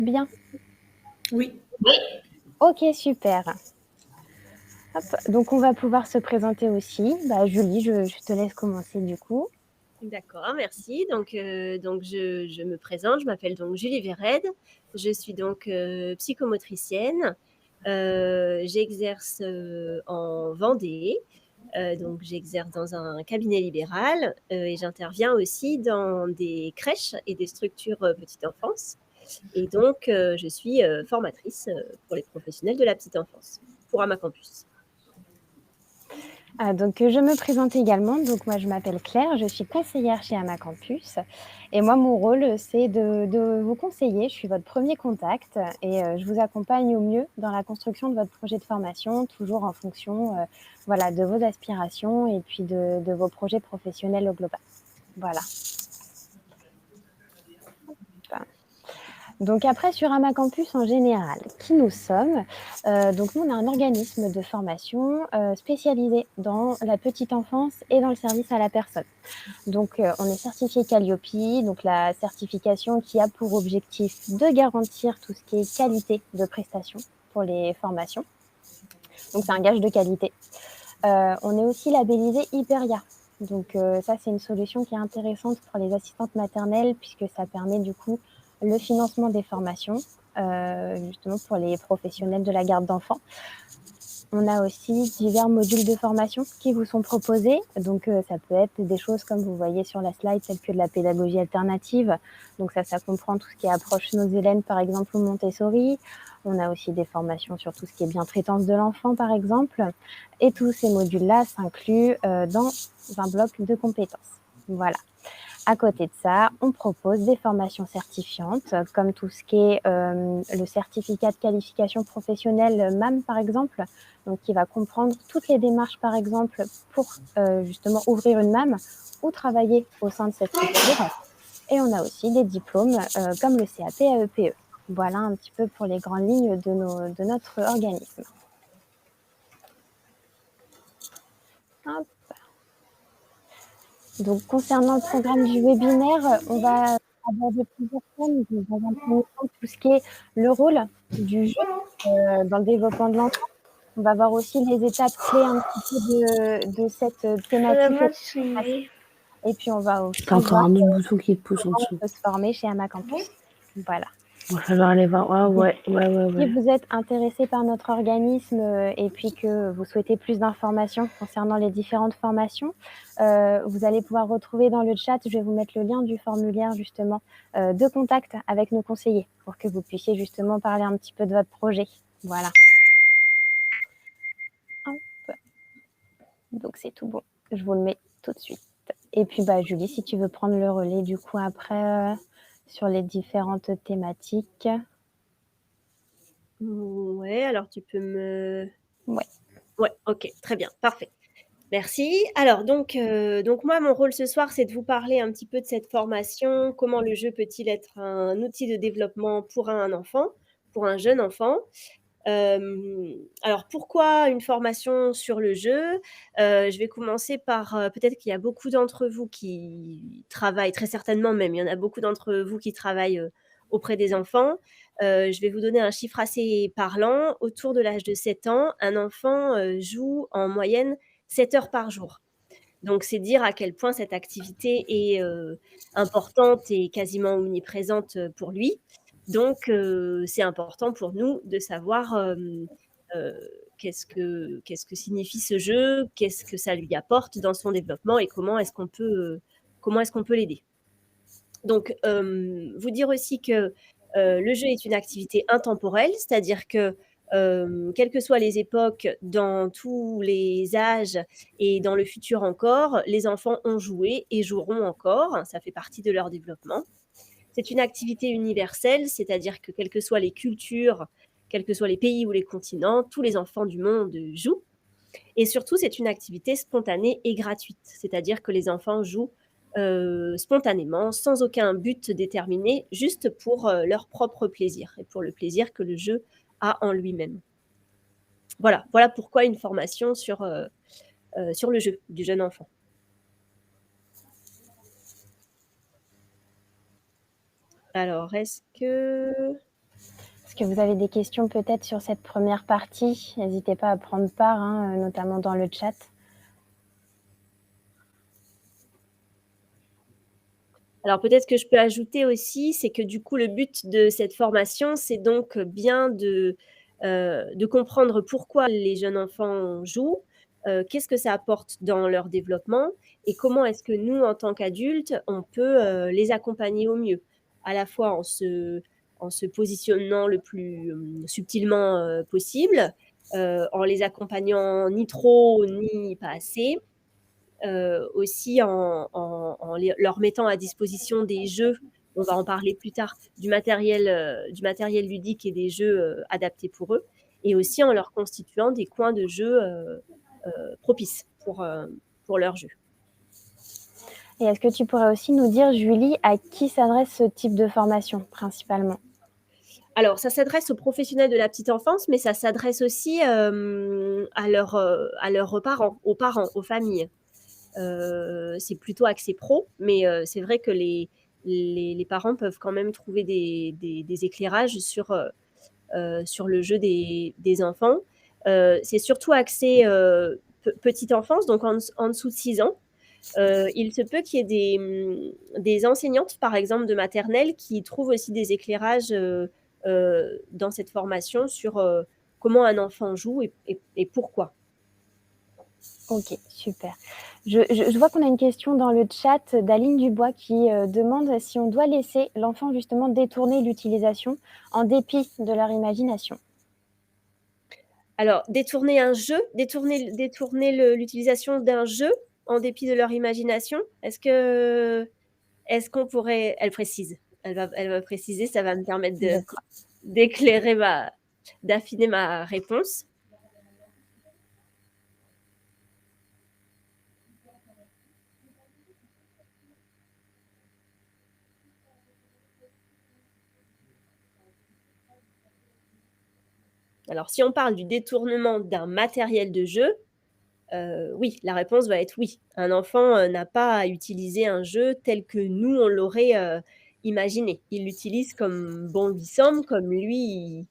Bien. Oui. Ok, super. Hop. Donc, on va pouvoir se présenter aussi. Julie, je te laisse commencer du coup. D'accord, merci. Donc je me présente, je m'appelle donc Julie Véred. Je suis donc psychomotricienne. J'exerce en Vendée. Donc j'exerce dans un cabinet libéral et j'interviens aussi dans des crèches et des structures petite enfance. Et donc je suis formatrice pour les professionnels de la petite enfance pour Ama Campus. Donc, je me présente également. Donc, moi, je m'appelle Claire, je suis conseillère chez Ama Campus. Et moi, mon rôle, c'est de vous conseiller. Je suis votre premier contact et je vous accompagne au mieux dans la construction de votre projet de formation, toujours en fonction de vos aspirations et puis de vos projets professionnels au global. Voilà. Donc après, sur Ama Campus en général, qui nous sommes? Donc nous, on a un organisme de formation spécialisé dans la petite enfance et dans le service à la personne. Donc on est certifié Calliope, donc la certification qui a pour objectif de garantir tout ce qui est qualité de prestation pour les formations. Donc c'est un gage de qualité. On est aussi labellisé Hyperia. Donc ça, c'est une solution qui est intéressante pour les assistantes maternelles puisque ça permet du coup le financement des formations, justement pour les professionnels de la garde d'enfants. On a aussi divers modules de formation qui vous sont proposés. Donc, ça peut être des choses comme vous voyez sur la slide, telles que de la pédagogie alternative. Donc, ça comprend tout ce qui est approche Nosélène, par exemple, ou Montessori. On a aussi des formations sur tout ce qui est bientraitance de l'enfant, par exemple. Et tous ces modules-là s'incluent dans un bloc de compétences. Voilà. À côté de ça, on propose des formations certifiantes, comme tout ce qui est le certificat de qualification professionnelle MAM, par exemple, donc qui va comprendre toutes les démarches, par exemple, pour justement ouvrir une MAM ou travailler au sein de cette structure. Et on a aussi des diplômes comme le CAP AEPE. Voilà un petit peu pour les grandes lignes de notre organisme. Hop. Donc, concernant le programme du webinaire, on va aborder plusieurs thèmes. Dans un premier temps, tout ce qui est le rôle du jeu dans le développement de l'enfant. On va voir aussi les étapes clés un petit peu de cette thématique. Et puis, on va aussi T'entends un autre bouton qui te pousse en comment dessous. on peut se former chez Ama Campus. Voilà. Il va falloir aller voir. Ouais. Si vous êtes intéressé par notre organisme et puis que vous souhaitez plus d'informations concernant les différentes formations, vous allez pouvoir retrouver dans le chat, je vais vous mettre le lien du formulaire justement de contact avec nos conseillers pour que vous puissiez justement parler un petit peu de votre projet. Voilà. Hop. Donc c'est tout bon. Je vous le mets tout de suite. Et puis Julie, si tu veux prendre le relais du coup après sur les différentes thématiques. Ouais, alors tu peux me... Ouais. Ouais, ok, très bien, parfait. Merci. Alors, donc moi, mon rôle ce soir, c'est de vous parler un petit peu de cette formation. Comment le jeu peut-il être un outil de développement pour un enfant, pour un jeune enfant? Alors, pourquoi une formation sur le jeu? Je vais commencer par peut-être qu'il y a beaucoup d'entre vous qui travaillent, très certainement même, il y en a beaucoup d'entre vous qui travaillent auprès des enfants. Je vais vous donner un chiffre assez parlant. Autour de l'âge de 7 ans, un enfant joue en moyenne 7 heures par jour. Donc, c'est dire à quel point cette activité est importante et quasiment omniprésente pour lui. Donc, c'est important pour nous de savoir qu'est-ce que signifie ce jeu, qu'est-ce que ça lui apporte dans son développement et comment est-ce qu'on peut l'aider. Donc, vous dire aussi que le jeu est une activité intemporelle, c'est-à-dire que quelles que soient les époques, dans tous les âges et dans le futur encore, les enfants ont joué et joueront encore. Ça fait partie de leur développement. C'est une activité universelle, c'est-à-dire que quelles que soient les cultures, quels que soient les pays ou les continents, tous les enfants du monde jouent. Et surtout, c'est une activité spontanée et gratuite, c'est-à-dire que les enfants jouent spontanément, sans aucun but déterminé, juste pour leur propre plaisir et pour le plaisir que le jeu a en lui-même. Voilà pourquoi une formation sur le jeu du jeune enfant. Alors, est-ce que... Est-ce que vous avez des questions peut-être sur cette première partie? N'hésitez pas à prendre part, hein, notamment dans le chat. Alors peut-être que je peux ajouter aussi, c'est que du coup le but de cette formation, c'est donc bien de comprendre pourquoi les jeunes enfants jouent, qu'est-ce que ça apporte dans leur développement et comment est-ce que nous, en tant qu'adultes, on peut, les accompagner au mieux. À la fois en se positionnant le plus, subtilement, possible, en les accompagnant ni trop ni pas assez, aussi en leur mettant à disposition des jeux, on va en parler plus tard, du matériel ludique et des jeux adaptés pour eux, et aussi en leur constituant des coins de jeu propices pour leurs jeux. Et est-ce que tu pourrais aussi nous dire, Julie, à qui s'adresse ce type de formation principalement? Alors, ça s'adresse aux professionnels de la petite enfance, mais ça s'adresse aussi à leurs parents, aux familles. C'est plutôt axé pro, mais c'est vrai que les parents peuvent quand même trouver des éclairages sur le jeu des enfants. C'est surtout axé petite enfance, donc en dessous de 6 ans. Il se peut qu'il y ait des enseignantes, par exemple, de maternelle, qui trouvent aussi des éclairages dans cette formation sur comment un enfant joue et pourquoi. Ok, super. Je vois qu'on a une question dans le chat d'Aline Dubois qui demande si on doit laisser l'enfant justement détourner l'utilisation en dépit de leur imagination. Alors, détourner l'utilisation d'un jeu en dépit de leur imagination, est-ce qu'on pourrait... Elle précise, elle va préciser, ça va me permettre d'éclairer d'affiner ma réponse. Alors, si on parle du détournement d'un matériel de jeu, oui, la réponse va être oui. Un enfant n'a pas à utiliser un jeu tel que nous, on l'aurait imaginé. Il l'utilise comme bon lui semble, comme lui,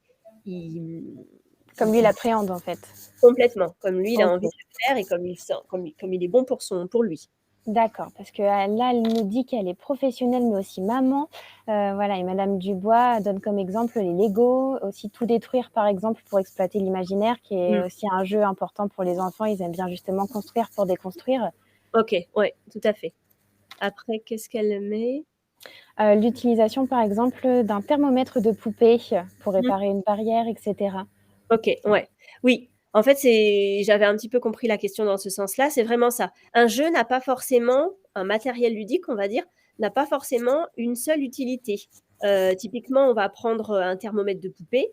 Comme lui l'appréhende en fait. Complètement, comme lui, il a envie Ok. de le faire et comme il est bon pour lui. D'accord, parce que là, elle nous dit qu'elle est professionnelle, mais aussi maman. Voilà, et Madame Dubois donne comme exemple les Lego, aussi tout détruire, par exemple, pour exploiter l'imaginaire, qui est aussi un jeu important pour les enfants. Ils aiment bien justement construire pour déconstruire. Ok, ouais, tout à fait. Après, qu'est-ce qu'elle met? L'utilisation, par exemple, d'un thermomètre de poupée pour réparer une barrière, etc. Ok, ouais. Oui, en fait, j'avais un petit peu compris la question dans ce sens-là. C'est vraiment ça. Un jeu n'a pas forcément, un matériel ludique, on va dire, n'a pas forcément une seule utilité. Typiquement, on va prendre un thermomètre de poupée.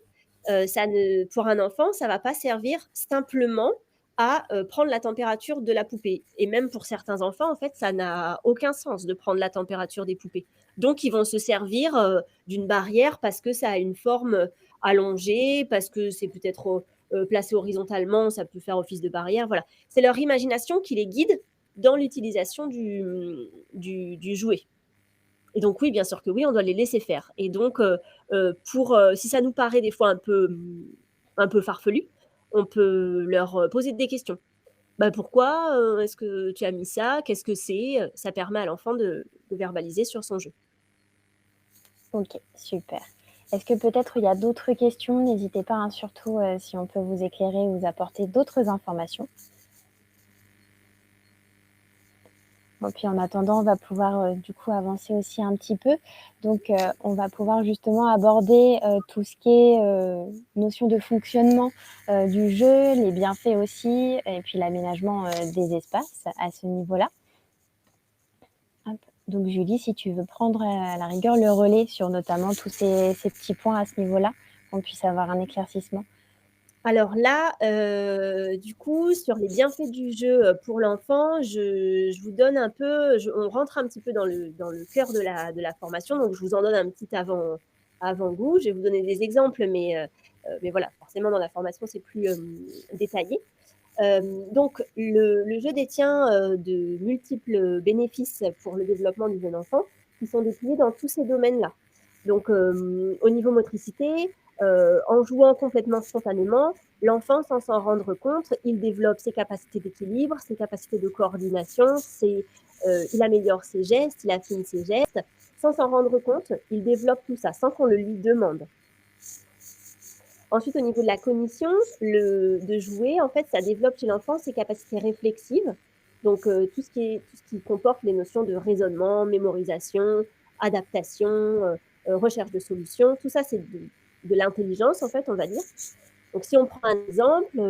Pour un enfant, ça va pas servir simplement à prendre la température de la poupée. Et même pour certains enfants, en fait, ça n'a aucun sens de prendre la température des poupées. Donc, ils vont se servir d'une barrière parce que ça a une forme allongée, parce que c'est peut-être placé horizontalement, ça peut faire office de barrière. Voilà. C'est leur imagination qui les guide dans l'utilisation du jouet. Et donc oui, bien sûr que oui, on doit les laisser faire. Et donc, si ça nous paraît des fois un peu farfelu, on peut leur poser des questions. Bah, pourquoi est-ce que tu as mis ça? Qu'est-ce que c'est? Ça permet à l'enfant de verbaliser sur son jeu. Ok, super. Est-ce que peut-être il y a d'autres questions? N'hésitez pas, hein, surtout si on peut vous éclairer ou vous apporter d'autres informations. Bon, puis en attendant, on va pouvoir du coup avancer aussi un petit peu. Donc, on va pouvoir justement aborder tout ce qui est notion de fonctionnement du jeu, les bienfaits aussi, et puis l'aménagement des espaces à ce niveau-là. Hop. Donc, Julie, si tu veux prendre à la rigueur le relais sur notamment tous ces petits points à ce niveau-là, qu'on puisse avoir un éclaircissement. Alors là, du coup, sur les bienfaits du jeu pour l'enfant, je vous donne un peu, on rentre un petit peu dans le cœur de la formation, donc je vous en donne un petit avant-goût. Je vais vous donner des exemples, mais voilà, forcément dans la formation, c'est plus détaillé. Donc le jeu détient de multiples bénéfices pour le développement du jeune enfant qui sont déclinés dans tous ces domaines-là. Donc au niveau motricité, En jouant complètement spontanément, l'enfant, sans s'en rendre compte, il développe ses capacités d'équilibre, ses capacités de coordination, il améliore ses gestes, il affine ses gestes. Sans s'en rendre compte, il développe tout ça, sans qu'on le lui demande. Ensuite, au niveau de la cognition, de jouer, en fait, ça développe chez l'enfant ses capacités réflexives. Donc, tout ce qui comporte les notions de raisonnement, mémorisation, adaptation, recherche de solutions, tout ça, c'est de l'intelligence, en fait, on va dire. Donc, si on prend un exemple,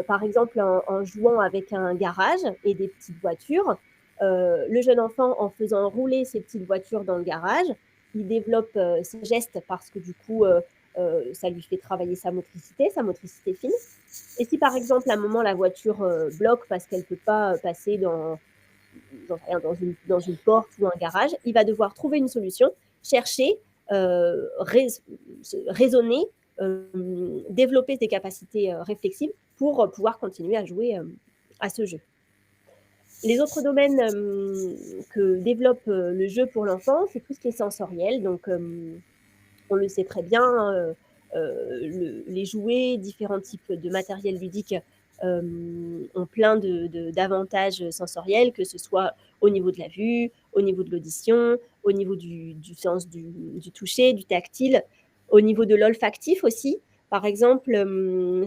par exemple, en jouant avec un garage et des petites voitures, le jeune enfant, en faisant rouler ses petites voitures dans le garage, il développe ses gestes parce que du coup, ça lui fait travailler sa motricité fine. Et si par exemple, à un moment, la voiture bloque parce qu'elle ne peut pas passer dans une porte ou un garage, il va devoir trouver une solution, chercher, raisonner, développer des capacités réflexives pour pouvoir continuer à jouer à ce jeu. Les autres domaines que développe le jeu pour l'enfant, c'est tout ce qui est sensoriel. Donc, on le sait très bien, les jouets, différents types de matériel ludique ont plein d'avantages sensoriels, que ce soit au niveau de la vue, au niveau de l'audition, au niveau du sens du toucher, du tactile, au niveau de l'olfactif aussi. Par exemple,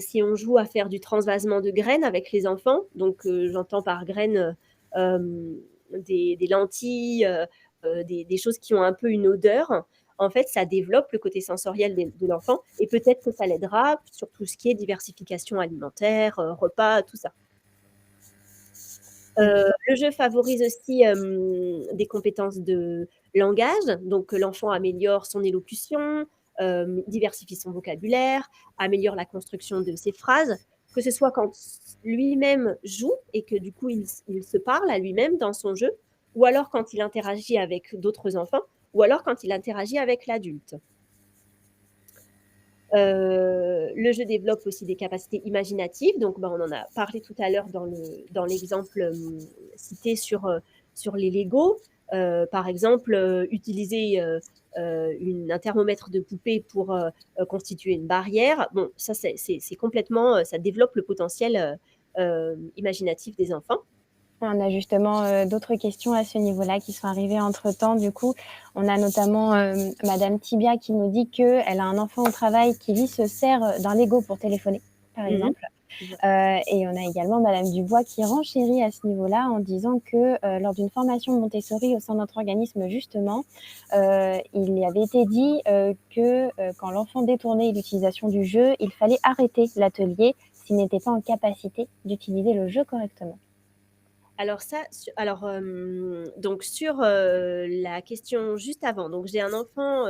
si on joue à faire du transvasement de graines avec les enfants, donc j'entends par graines des lentilles, des choses qui ont un peu une odeur, en fait, ça développe le côté sensoriel de l'enfant et peut-être que ça l'aidera sur tout ce qui est diversification alimentaire, repas, tout ça. Le jeu favorise aussi des compétences de langage, donc l'enfant améliore son élocution, diversifie son vocabulaire, améliore la construction de ses phrases, que ce soit quand lui-même joue et que du coup il se parle à lui-même dans son jeu, ou alors quand il interagit avec d'autres enfants, ou alors quand il interagit avec l'adulte. Le jeu développe aussi des capacités imaginatives. Donc, on en a parlé tout à l'heure dans l'exemple cité sur les Lego. Par exemple, utiliser un thermomètre de poupée pour constituer une barrière. Bon, ça, c'est complètement, ça développe le potentiel imaginatif des enfants. On a justement d'autres questions à ce niveau-là qui sont arrivées entre-temps. Du coup, on a notamment Madame Tibia qui nous dit qu'elle a un enfant au travail qui, lui, se sert d'un Lego pour téléphoner, par exemple. Et on a également Madame Dubois qui renchérit à ce niveau-là en disant que lors d'une formation Montessori au sein de notre organisme, justement, il avait été dit que quand l'enfant détournait l'utilisation du jeu, il fallait arrêter l'atelier s'il n'était pas en capacité d'utiliser le jeu correctement. Alors donc sur la question juste avant, donc j'ai un enfant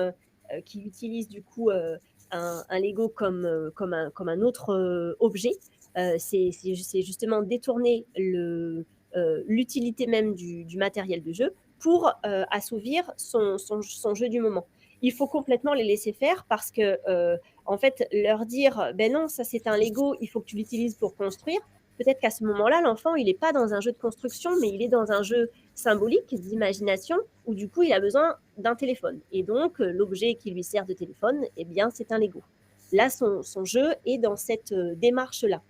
qui utilise du coup un Lego comme un autre objet. C'est justement détourner l'utilité même du matériel de jeu pour assouvir son jeu du moment. Il faut complètement les laisser faire parce que en fait leur dire ben non, ça c'est un Lego, il faut que tu l'utilises pour construire. Peut-être qu'à ce moment-là, l'enfant, il n'est pas dans un jeu de construction, mais il est dans un jeu symbolique d'imagination où du coup, il a besoin d'un téléphone. Et donc, l'objet qui lui sert de téléphone, eh bien, c'est un Lego. Là, son jeu est dans cette démarche-là.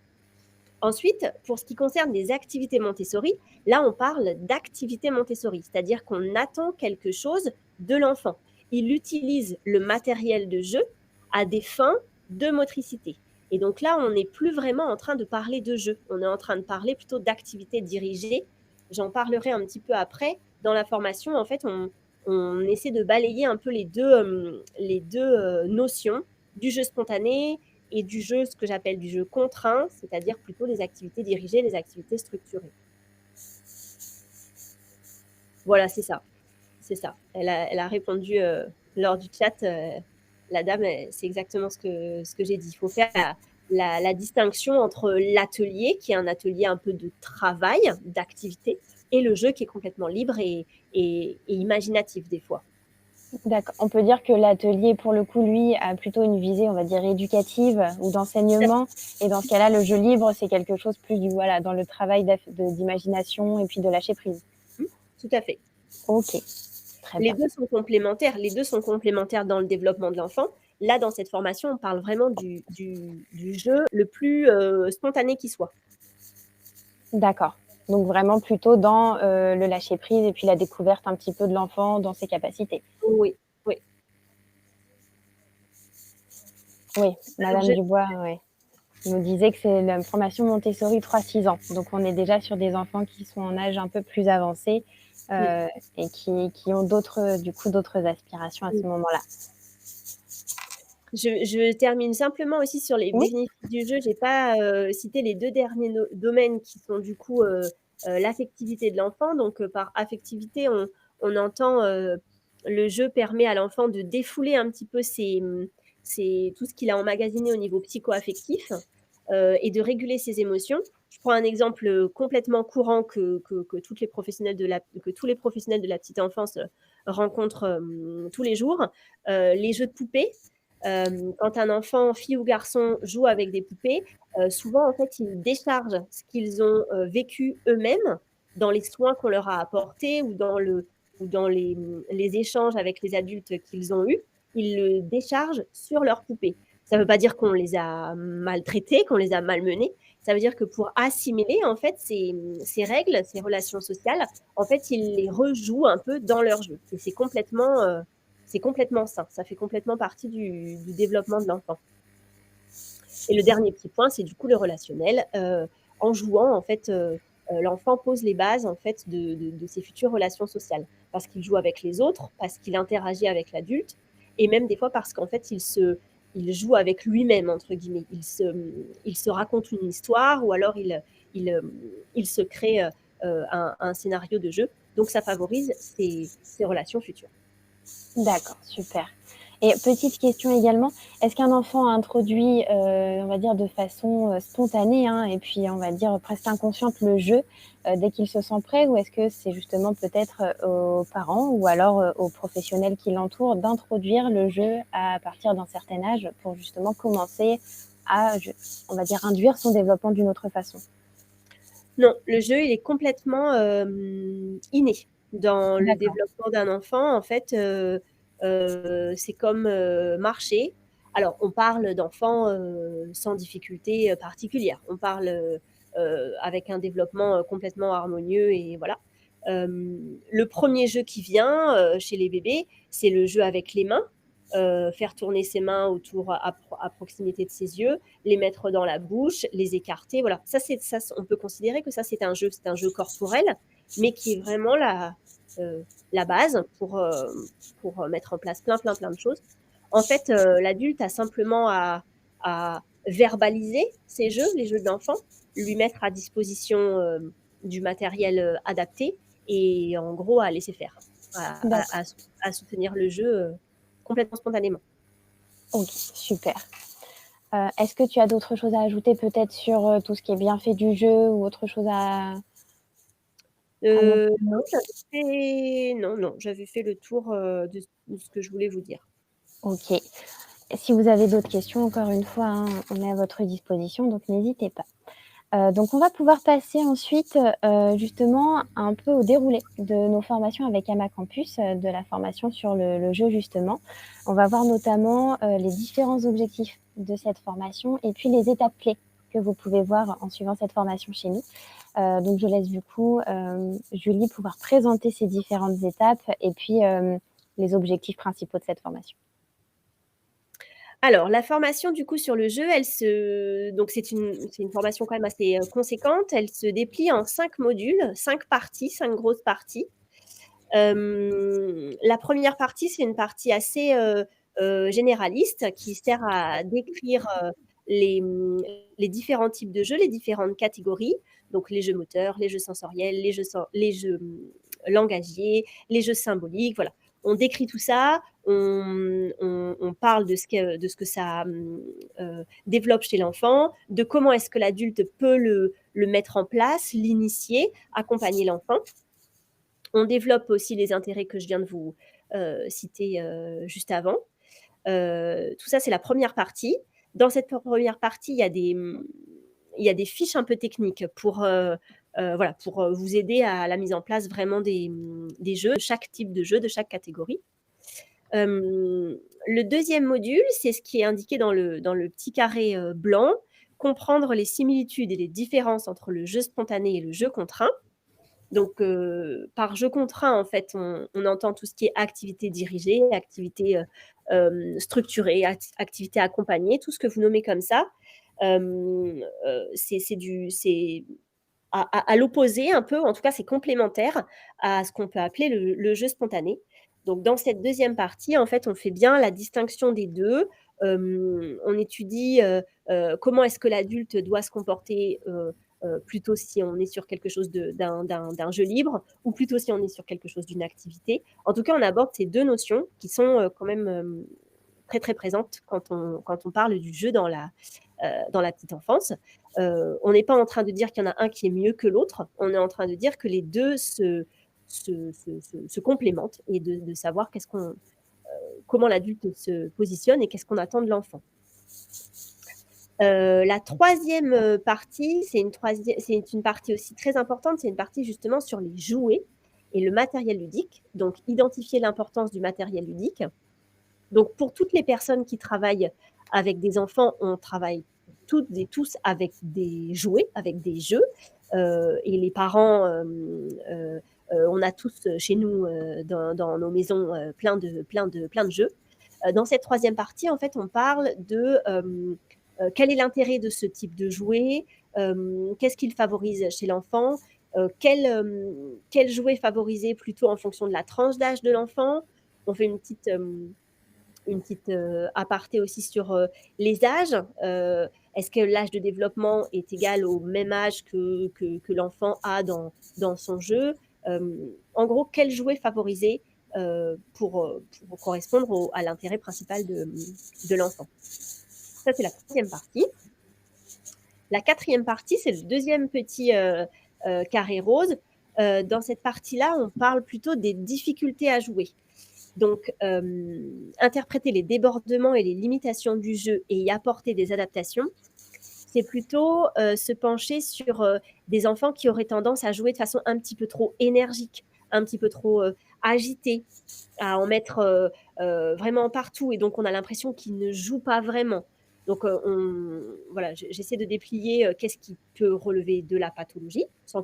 Ensuite, pour ce qui concerne les activités Montessori, là, on parle d'activités Montessori, c'est-à-dire qu'on attend quelque chose de l'enfant. Il utilise le matériel de jeu à des fins de motricité. Et donc là, on n'est plus vraiment en train de parler de jeu, on est en train de parler plutôt d'activités dirigées. J'en parlerai un petit peu après. Dans la formation, en fait, on essaie de balayer un peu les deux notions du jeu spontané et du jeu, ce que j'appelle du jeu contraint, c'est-à-dire plutôt les activités dirigées, les activités structurées. Voilà, c'est ça. C'est ça. Elle a répondu lors du chat. La dame, c'est exactement ce que j'ai dit. Il faut faire la distinction entre l'atelier, qui est un atelier un peu de travail, d'activité, et le jeu qui est complètement libre et imaginatif des fois. D'accord. On peut dire que l'atelier, pour le coup, lui, a plutôt une visée, on va dire, éducative ou d'enseignement. Et dans ce cas-là, le jeu libre, c'est quelque chose plus dans le travail d'imagination et puis de lâcher prise. Tout à fait. Ok. Les deux sont complémentaires. Les deux sont complémentaires dans le développement de l'enfant. Là, dans cette formation, on parle vraiment du jeu le plus, spontané qui soit. D'accord. Donc vraiment plutôt dans, le lâcher prise et puis la découverte un petit peu de l'enfant dans ses capacités. Oui, oui. Oui, Alors madame je Dubois, ouais, nous disait que c'est la formation Montessori 3-6 ans. Donc on est déjà sur des enfants qui sont en âge un peu plus avancé, mmh, et qui ont d'autres, du coup, d'autres aspirations à mmh. ce moment-là. Je termine simplement aussi sur les Oui, bénéfices du jeu. J'ai pas, cité les 2 derniers domaines qui sont du coup, l'affectivité de l'enfant. Donc, par affectivité, on entend, le jeu permet à l'enfant de défouler un petit peu tout ce qu'il a emmagasiné au niveau psycho-affectif, et de réguler ses émotions. Je prends un exemple, complètement courant que toutes les professionnels que tous les professionnels de la petite enfance, rencontrent, tous les jours, les jeux de poupées. Quand un enfant, fille ou garçon, joue avec des poupées, souvent, en fait, ils déchargent ce qu'ils ont, vécu eux-mêmes dans les soins qu'on leur a apportés ou dans les échanges avec les adultes qu'ils ont eus. Ils le déchargent sur leurs poupées. Ça ne veut pas dire qu'on les a maltraités, qu'on les a malmenés. Ça veut dire que pour assimiler, en fait, ces règles, ces relations sociales, en fait, ils les rejouent un peu dans leur jeu et c'est complètement sain. Ça fait complètement partie du développement de l'enfant. Et le dernier petit point, c'est du coup le relationnel. En jouant, en fait, l'enfant pose les bases en fait de ses futures relations sociales. Parce qu'il joue avec les autres, parce qu'il interagit avec l'adulte, et même des fois parce qu'en fait, il joue avec lui-même, entre guillemets. Il se raconte une histoire ou alors il se crée un scénario de jeu. Donc ça favorise ses relations futures. d'accord, super. Et petite question également, est-ce qu'un enfant introduit, on va dire de façon, spontanée, hein, et puis on va dire presque inconsciente le jeu, dès qu'il se sent prêt? Ou est-ce que c'est justement peut-être, aux parents ou alors, aux professionnels qui l'entourent d'introduire le jeu à partir d'un certain âge pour justement commencer à on va dire induire son développement d'une autre façon? Non, le jeu, il est complètement, inné dans le D'accord, développement d'un enfant. En fait, c'est comme, marcher. Alors, on parle d'enfants, sans difficulté, particulière. On parle, avec un développement, complètement harmonieux et voilà. Le premier jeu qui vient, chez les bébés, c'est le jeu avec les mains. Faire tourner ses mains autour à proximité de ses yeux, les mettre dans la bouche, les écarter, voilà. Ça, on peut considérer que ça, c'est un jeu corporel, mais qui est vraiment la base pour mettre en place plein de choses. En fait, l'adulte a simplement à verbaliser ces jeux, les jeux de l'enfant, lui mettre à disposition du matériel adapté et en gros à laisser faire, d'accord. à soutenir le jeu complètement spontanément. OK, super. Est-ce que tu as d'autres choses à ajouter peut-être sur, tout ce qui est bienfait du jeu ou autre chose à Non, mentionner? j'avais fait le tour, de ce que je voulais vous dire. OK. Si vous avez d'autres questions, encore une fois, hein, on est à votre disposition, donc n'hésitez pas. Donc on va pouvoir passer ensuite, justement un peu au déroulé de nos formations avec Ama Campus, de la formation sur le jeu justement. On va voir notamment, les différents objectifs de cette formation et puis les étapes clés que vous pouvez voir en suivant cette formation chez nous. Donc je laisse du coup, Julie pouvoir présenter ces différentes étapes et puis, les objectifs principaux de cette formation. Alors la formation du coup sur le jeu, donc c'est une formation quand même assez, conséquente. Elle se déplie en 5 modules, 5 parties, 5 grosses parties. La première partie, c'est une partie assez, généraliste qui sert à décrire, les, mmh, les différents types de jeux, les différentes catégories, donc les jeux moteurs, les jeux sensoriels, les jeux, langagiers, les jeux symboliques, voilà. On décrit tout ça, on parle de ce que ça, développe chez l'enfant, de comment est-ce que l'adulte peut le mettre en place, l'initier, accompagner l'enfant. On développe aussi les intérêts que je viens de vous, citer, juste avant. Tout ça, c'est la première partie. Dans cette première partie, il y a des fiches un peu techniques voilà, pour, vous aider à la mise en place vraiment des jeux, de chaque type de jeu, de chaque catégorie. Le deuxième module, c'est ce qui est indiqué dans le petit carré blanc, comprendre les similitudes et les différences entre le jeu spontané et le jeu contraint. Donc, par jeu contraint, en fait, on entend tout ce qui est activité dirigée, activité structurée, activité accompagnée, tout ce que vous nommez comme ça. C'est à l'opposé un peu, en tout cas c'est complémentaire à ce qu'on peut appeler le jeu spontané. Donc dans cette deuxième partie, en fait, on fait bien la distinction des deux. On étudie comment est-ce que l'adulte doit se comporter plutôt si on est sur quelque chose d'un jeu libre ou plutôt si on est sur quelque chose d'une activité. En tout cas, on aborde ces deux notions qui sont quand même très très présentes quand on parle du jeu dans la petite enfance. On n'est pas en train de dire qu'il y en a un qui est mieux que l'autre, on est en train de dire que les deux se complémentent et de savoir comment l'adulte se positionne et qu'est-ce qu'on attend de l'enfant. La troisième partie, c'est une partie aussi très importante, c'est une partie justement sur les jouets et le matériel ludique, donc identifier l'importance du matériel ludique. Donc pour toutes les personnes qui travaillent avec des enfants, on travaille toutes et tous avec des jouets, avec des jeux, et les parents, on a tous chez nous dans nos maisons plein de jeux. Dans cette troisième partie, en fait, on parle de quel est l'intérêt de ce type de jouet, qu'est-ce qu'il favorise chez l'enfant, quel jouet favoriser plutôt en fonction de la tranche d'âge de l'enfant. On fait une petite aparté aussi sur les âges. Est-ce que l'âge de développement est égal au même âge que l'enfant a dans son jeu? En gros, quel jouet favoriser pour correspondre à l'intérêt principal de l'enfant? Ça, c'est la troisième partie. La quatrième partie, c'est le deuxième petit carré rose. Dans cette partie-là, on parle plutôt des difficultés à jouer. Donc, interpréter les débordements et les limitations du jeu et y apporter des adaptations, c'est plutôt se pencher sur des enfants qui auraient tendance à jouer de façon un petit peu trop énergique, un petit peu trop agitée, à en mettre vraiment partout. Et donc, on a l'impression qu'ils ne jouent pas vraiment. Donc, voilà, j'essaie de déplier qu'est-ce qui peut relever de la pathologie, sans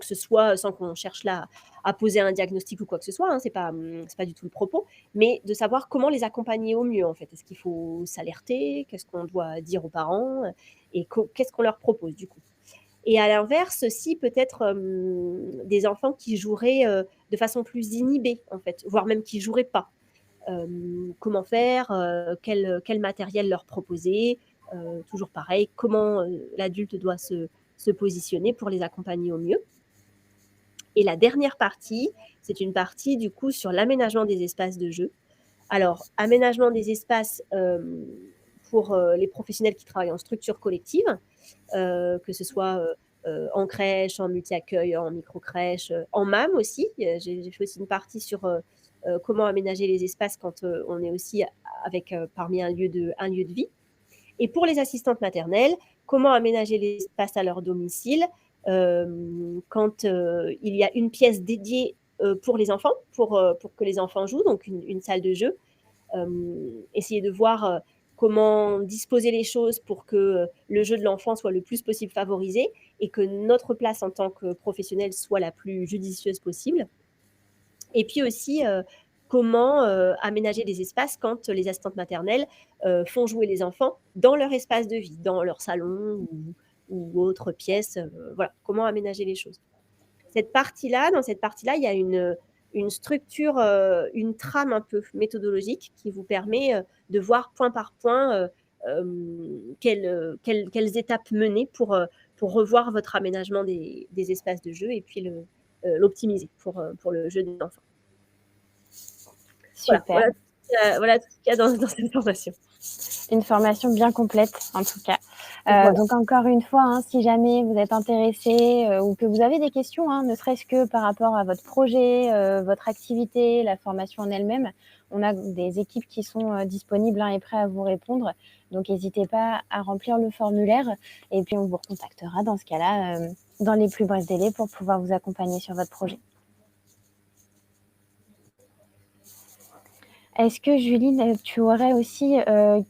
qu'on cherche là à poser un diagnostic ou quoi que ce soit, hein, c'est pas du tout le propos, mais de savoir comment les accompagner au mieux, en fait. Est-ce qu'il faut s'alerter? Qu'est-ce qu'on doit dire aux parents? Et qu'est-ce qu'on leur propose, du coup? Et à l'inverse, si peut-être des enfants qui joueraient de façon plus inhibée, en fait, voire même qui joueraient pas. Comment faire, quel matériel leur proposer, toujours pareil, comment l'adulte doit se positionner pour les accompagner au mieux. Et la dernière partie, c'est une partie du coup sur l'aménagement des espaces de jeu. Alors, aménagement des espaces pour les professionnels qui travaillent en structure collective, que ce soit en crèche, en multi-accueil, en micro-crèche, en MAM aussi. J'ai fait aussi une partie sur comment aménager les espaces quand on est aussi parmi un lieu de vie. Et pour les assistantes maternelles, comment aménager l'espace à leur domicile quand il y a une pièce dédiée pour les enfants, pour que les enfants jouent, donc une salle de jeu. Essayer de voir comment disposer les choses pour que le jeu de l'enfant soit le plus possible favorisé et que notre place en tant que professionnel soit la plus judicieuse possible. Et puis aussi, comment aménager des espaces quand les assistantes maternelles font jouer les enfants dans leur espace de vie, dans leur salon ou autre pièce. Voilà, comment aménager les choses. Dans cette partie-là, il y a une structure, une trame un peu méthodologique qui vous permet de voir point par point quelles étapes mener pour revoir votre aménagement des espaces de jeu et puis l'optimiser pour le jeu des enfants. Super. Voilà tout ce qu'il y a dans cette formation. Une formation bien complète, en tout cas. Voilà. Donc, encore une fois, hein, si jamais vous êtes intéressé ou que vous avez des questions, hein, ne serait-ce que par rapport à votre projet, votre activité, la formation en elle-même, on a des équipes qui sont disponibles et prêtes à vous répondre. Donc, n'hésitez pas à remplir le formulaire et puis on vous recontactera dans ce cas-là dans les plus brefs délais pour pouvoir vous accompagner sur votre projet. Est-ce que Julie, tu aurais aussi,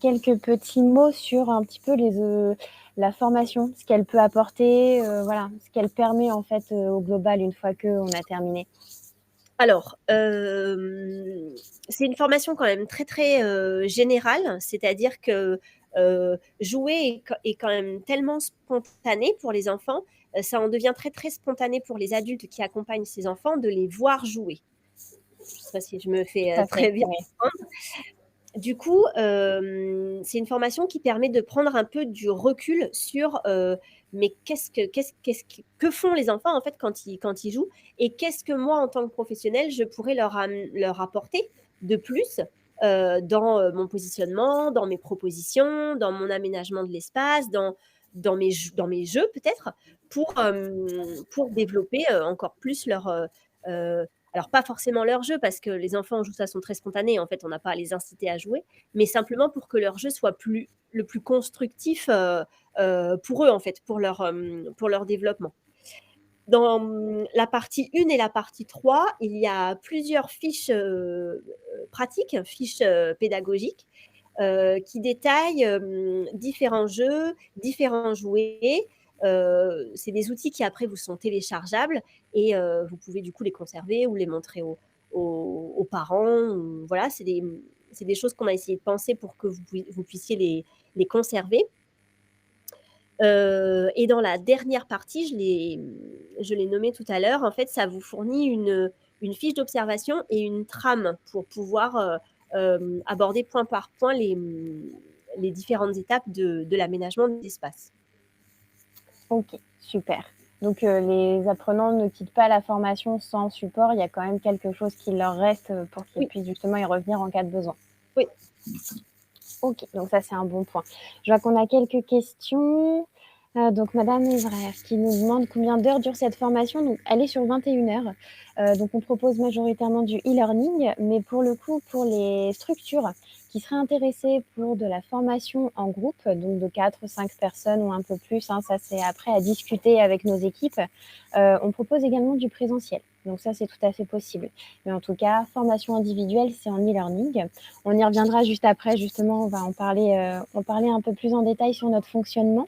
quelques petits mots sur un petit peu la formation, ce qu'elle peut apporter, voilà, ce qu'elle permet en fait, au global une fois qu'on a terminé? Alors, c'est une formation quand même très, très, générale, c'est-à-dire que, jouer est quand même tellement spontané pour les enfants, ça en devient très, très spontané pour les adultes qui accompagnent ces enfants de les voir jouer. Je sais pas si je me fais, Tout à fait, très bien oui. comprendre. Du coup, c'est une formation qui permet de prendre un peu du recul sur, mais que font les enfants en fait quand ils jouent et qu'est-ce que moi en tant que professionnelle je pourrais leur apporter de plus, dans, mon positionnement, dans mes propositions, dans mon aménagement de l'espace, dans mes jeux peut-être pour développer, encore plus alors pas forcément leur jeu parce que les enfants jouent de façon très spontanée, en fait, on n'a pas à les inciter à jouer, mais simplement pour que leur jeu soit le plus constructif pour eux, en fait, pour leur développement. Dans la partie 1 et la partie 3, il y a plusieurs fiches pratiques, fiches pédagogiques qui détaillent différents jeux, différents jouets. C'est des outils qui après vous sont téléchargeables et vous pouvez du coup les conserver ou les montrer aux parents. Voilà, c'est des choses qu'on a essayé de penser pour que vous puissiez les conserver. Et dans la dernière partie, je l'ai nommé tout à l'heure, en fait, ça vous fournit une fiche d'observation et une trame pour pouvoir aborder point par point les différentes étapes de l'aménagement de l'espace. OK, super. Donc les apprenants ne quittent pas la formation sans support, il y a quand même quelque chose qui leur reste, pour qu'ils Oui. puissent justement y revenir en cas de besoin? Oui. OK, donc ça, c'est un bon point. Je vois qu'on a quelques questions. Donc madame Evrer qui nous demande combien d'heures dure cette formation. Donc elle est sur 21 heures. Donc on propose majoritairement du e-learning, mais pour le coup, pour les structures qui seraient intéressées pour de la formation en groupe, donc de 4-5 personnes ou un peu plus, hein, ça c'est après à discuter avec nos équipes, on propose également du présentiel. Donc ça, c'est tout à fait possible. Mais en tout cas, formation individuelle, c'est en e-learning. On y reviendra juste après, justement, on va en parler un peu plus en détail sur notre fonctionnement.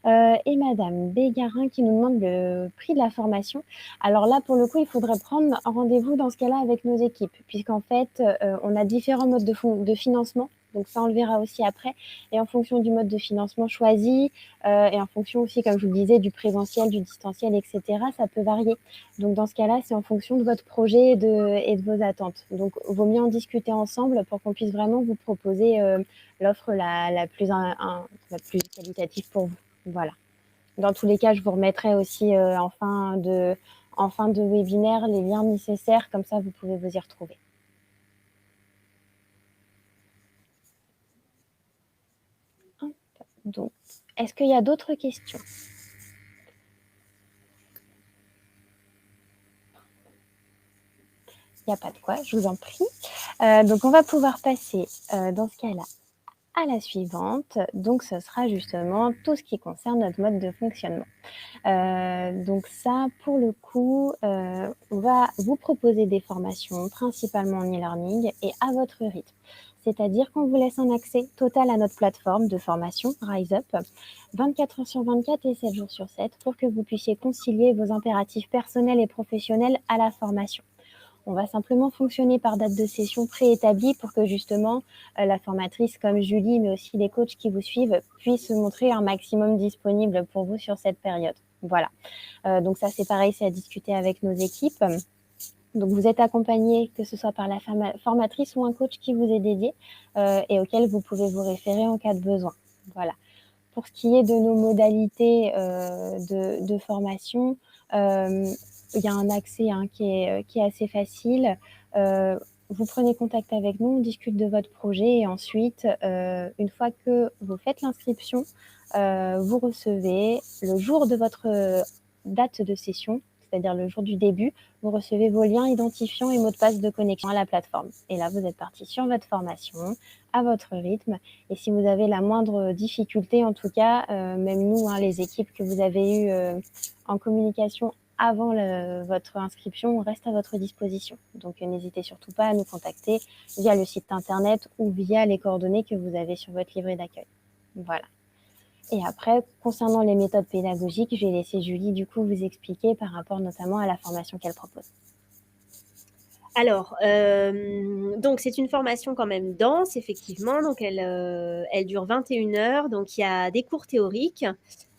Et madame Bégarin qui nous demande le prix de la formation. Alors là, pour le coup, il faudrait prendre rendez-vous dans ce cas-là avec nos équipes, puisqu'en fait, on a différents modes de financement. Donc ça, on le verra aussi après. Et en fonction du mode de financement choisi, et en fonction aussi, comme je vous le disais, du présentiel, du distanciel, etc., ça peut varier. Donc dans ce cas-là, c'est en fonction de votre projet et de vos attentes. Donc vaut mieux en discuter ensemble pour qu'on puisse vraiment vous proposer l'offre la plus qualitative pour vous. Voilà. Dans tous les cas, je vous remettrai aussi en fin de webinaire les liens nécessaires, comme ça vous pouvez vous y retrouver. Donc, est-ce qu'il y a d'autres questions? Il n'y a pas de quoi, je vous en prie. Donc, on va pouvoir passer dans ce cas-là à la suivante. Donc, ce sera justement tout ce qui concerne notre mode de fonctionnement. Donc ça, pour le coup, on va vous proposer des formations principalement en e-learning et à votre rythme. C'est-à-dire qu'on vous laisse un accès total à notre plateforme de formation RiseUp, 24 heures sur 24 et 7 jours sur 7, pour que vous puissiez concilier vos impératifs personnels et professionnels à la formation. On va simplement fonctionner par date de session préétablie pour que justement la formatrice comme Julie, mais aussi les coachs qui vous suivent, puissent se montrer un maximum disponible pour vous sur cette période. Voilà. Donc ça, c'est pareil, c'est à discuter avec nos équipes. Donc vous êtes accompagné, que ce soit par la formatrice ou un coach qui vous est dédié et auquel vous pouvez vous référer en cas de besoin. Voilà. Pour ce qui est de nos modalités de formation, il y a un accès qui est assez facile. Vous prenez contact avec nous, on discute de votre projet et ensuite, une fois que vous faites l'inscription, vous recevez le jour de votre date de session, c'est-à-dire le jour du début, vous recevez vos liens identifiants et mots de passe de connexion à la plateforme. Et là, vous êtes parti sur votre formation, à votre rythme. Et si vous avez la moindre difficulté, en tout cas, même nous, hein, les équipes que vous avez eues en communication avant votre inscription reste à votre disposition. Donc, n'hésitez surtout pas à nous contacter via le site internet ou via les coordonnées que vous avez sur votre livret d'accueil. Voilà. Et après, concernant les méthodes pédagogiques, je vais laisser Julie, du coup, vous expliquer par rapport notamment à la formation qu'elle propose. Alors, donc c'est une formation quand même dense, effectivement. Donc elle dure 21 heures. Donc il y a des cours théoriques.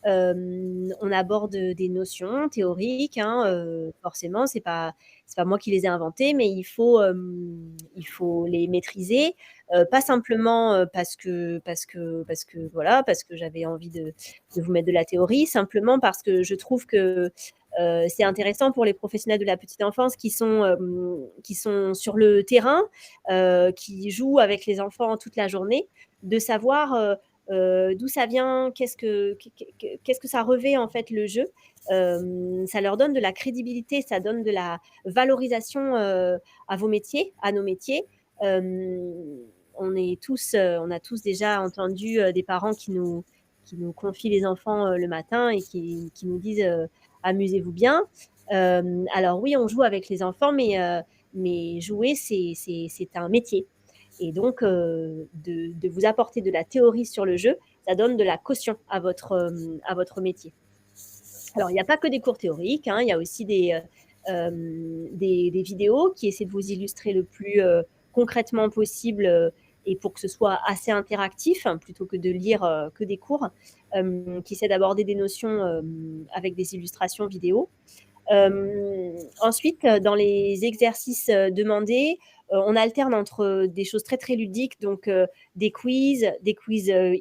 On aborde des notions théoriques, hein, forcément, c'est pas moi qui les ai inventées, mais il faut les maîtriser, pas simplement parce que voilà, parce que j'avais envie de vous mettre de la théorie, simplement parce que je trouve que c'est intéressant pour les professionnels de la petite enfance qui sont sur le terrain, qui jouent avec les enfants toute la journée, de savoir d'où ça vient, qu'est-ce que ça revêt en fait le jeu. Ça leur donne de la crédibilité, ça donne de la valorisation à vos métiers, à nos métiers. On a tous déjà entendu des parents qui nous confient les enfants le matin et qui nous disent amusez-vous bien. Alors oui, on joue avec les enfants, mais jouer, c'est un métier. Et donc, de vous apporter de la théorie sur le jeu, ça donne de la caution à votre métier. Alors, il n'y a pas que des cours théoriques, hein, il y a aussi des vidéos qui essaient de vous illustrer le plus concrètement possible et pour que ce soit assez interactif, hein, plutôt que de lire que des cours, qui essaient d'aborder des notions avec des illustrations vidéo. Ensuite, dans les exercices demandés, on alterne entre des choses très très ludiques, donc des quiz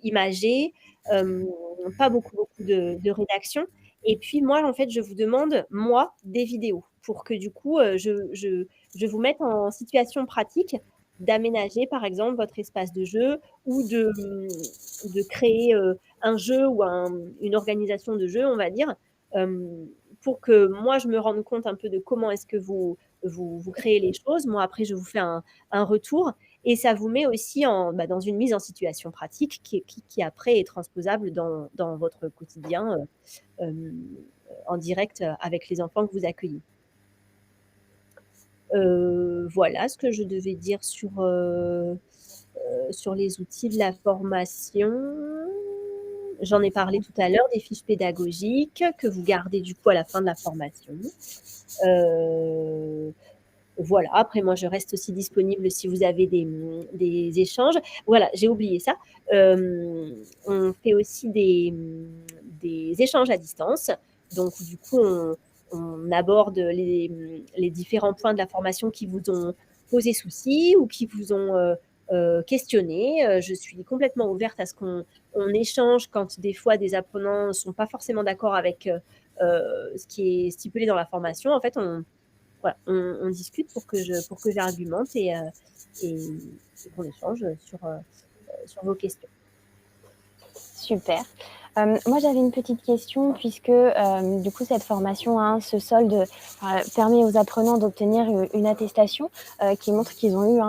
imagés, pas beaucoup de rédaction. Et puis moi, en fait, je vous demande, moi, des vidéos pour que du coup, je vous mette en situation pratique d'aménager, par exemple, votre espace de jeu ou de créer un jeu ou une organisation de jeu, on va dire, pour que moi, je me rende compte un peu de comment est-ce que vous créez les choses. Moi, après, je vous fais un retour et ça vous met aussi dans une mise en situation pratique qui après est transposable dans votre quotidien en direct avec les enfants que vous accueillez. Voilà ce que je devais dire sur les outils de la formation. J'en ai parlé tout à l'heure, des fiches pédagogiques que vous gardez du coup à la fin de la formation. Voilà, après moi je reste aussi disponible si vous avez des échanges. Voilà, j'ai oublié ça. On fait aussi des échanges à distance. Donc du coup, on aborde les différents points de la formation qui vous ont posé souci ou qui vous ont questionné. Je suis complètement ouverte à ce qu'on échange quand des fois des apprenants ne sont pas forcément d'accord avec ce qui est stipulé dans la formation. En fait, on discute pour que j'argumente et qu'on échange sur vos questions. Super. Moi, j'avais une petite question puisque du coup, cette formation, hein, ce solde permet aux apprenants d'obtenir une attestation qui montre qu'ils ont eu